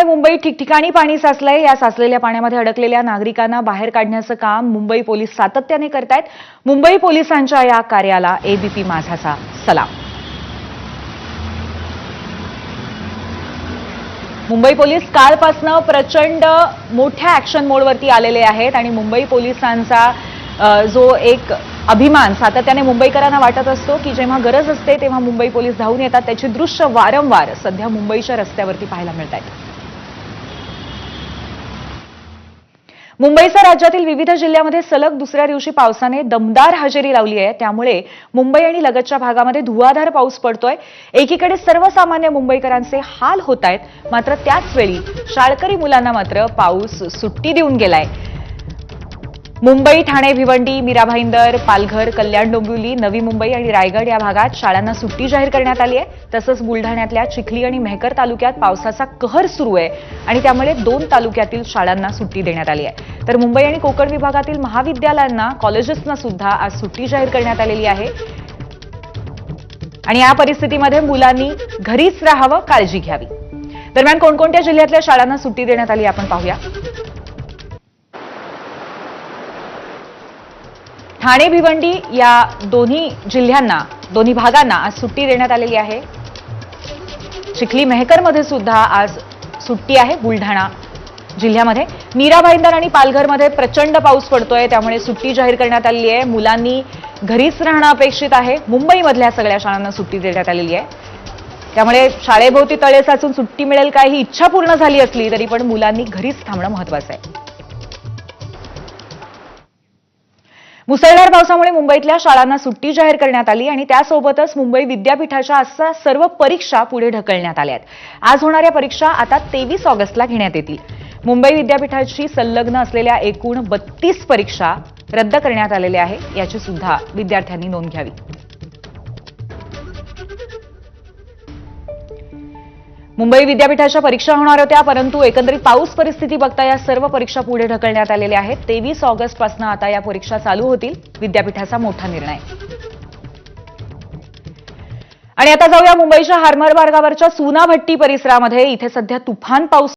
मुंबईत ठिकठिकाणी पाणी साचलंय। या साचलेल्या पाण्यामध्ये अडकलेल्या नागरिकांना बाहेर काढण्याचं काम मुंबई पोलीस सातत्याने करतायत। मुंबई पोलिसांच्या या कार्याला एबीपी माझाचा सलाम। मुंबई पोलीस कालपासून प्रचंड मोठ्या ॲक्शन मोडवरती आलेले आहेत आणि मुंबई पोलिसांचा जो एक अभिमान सातत्याने मुंबईकरांना वाटत असतो की जेव्हा गरज असते तेव्हा मुंबई पोलीस धावून येतात, त्याची दृश्य वारंवार सध्या मुंबईच्या रस्त्यावरती पाहायला मिळतात। मुंबईसह राज्यातील विविध जिल्ह्यामध्ये सलग दुसऱ्या दिवशी पावसाने दमदार हजेरी लावली आहे। त्यामुळे मुंबई आणि लगतच्या भागामध्ये धुवाधार पाऊस पडतोय। एकीकडे सर्वसामान्य मुंबईकरांचे हाल होत आहेत, मात्र त्याच वेळी शाळकरी मुलांना मात्र पाऊस सुट्टी देऊन गेलाय। मुंबई, ठाणे, भिवंडी, मीरा भाईंदर, पालघर, कल्याण डोंबिवली, नवी मुंबई आणि रायगड या भागात शाळांना सुट्टी जाहीर करण्यात आली आहे। तसंच बुलढाण्यातल्या चिखली आणि मेहकर तालुक्यात पावसाचा कहर सुरू आहे आणि त्यामुळे 2 तालुक्यातील शाळांना सुट्टी देण्यात आली आहे। तर मुंबई आणि कोकण विभागातील महाविद्यालयांना, कॉलेजेसना सुद्धा आज सुट्टी जाहीर करण्यात आलेली आहे आणि या परिस्थितीमध्ये मुलांनी घरीच राहावं, काळजी घ्यावी। दरम्यान कोणकोणत्या जिल्ह्यातल्या शाळांना सुट्टी देण्यात आली आपण पाहूया। ठाणे, भिवंडी या दोन्ही जिल्ह्यांना, दोन्ही भागांना आज सुट्टी देण्यात आलेली आहे। चिखली, मेहकरमध्ये सुद्धा आज सुट्टी आहे। बुलढाणा जिल्ह्यामध्ये मीरा भाईंदर आणि पालघरमध्ये प्रचंड पाऊस पडतोय, त्यामुळे सुट्टी जाहीर करण्यात आलेली आहे। मुलांनी घरीच राहणं अपेक्षित आहे। मुंबईमधल्या सगळ्या शाळांना सुट्टी देण्यात आलेली आहे, त्यामुळे शाळेभोवती तळे साचून सुट्टी मिळेल काय ही इच्छा पूर्ण झाली असली तरी पण मुलांनी घरीच थांबणं महत्त्वाचं आहे। मुसळधार पावसामुळे मुंबईतल्या शाळांना सुट्टी जाहीर करण्यात आली आणि त्यासोबतच मुंबई विद्यापीठाच्या अशा सर्व परीक्षा पुढे ढकलण्यात आल्या आहेत। आज होणाऱ्या परीक्षा आता 23 ऑगस्टला घेण्यात येतील। मुंबई विद्यापीठाशी संलग्न असलेल्या एकूण 32 परीक्षा रद्द करण्यात आलेल्या आहे, याची सुद्धा विद्यार्थ्यांनी नोंद घ्यावी। मुंबई विद्यापीठाच्या परीक्षा होणार होत्या, परंतु एकंदरीत पाऊस परिस्थिती बघता या सर्व परीक्षा पुढे ढकलण्यात आलेल्या आहेत। 23 ऑगस्टपासून आता या परीक्षा चालू होतील। विद्यापीठाचा मोठा निर्णय। आणि आता जाऊया मुंबईच्या हार्बर मार्गावरच्या चुनाभट्टी परिसरामध्ये। इथे सध्या तुफान पाऊस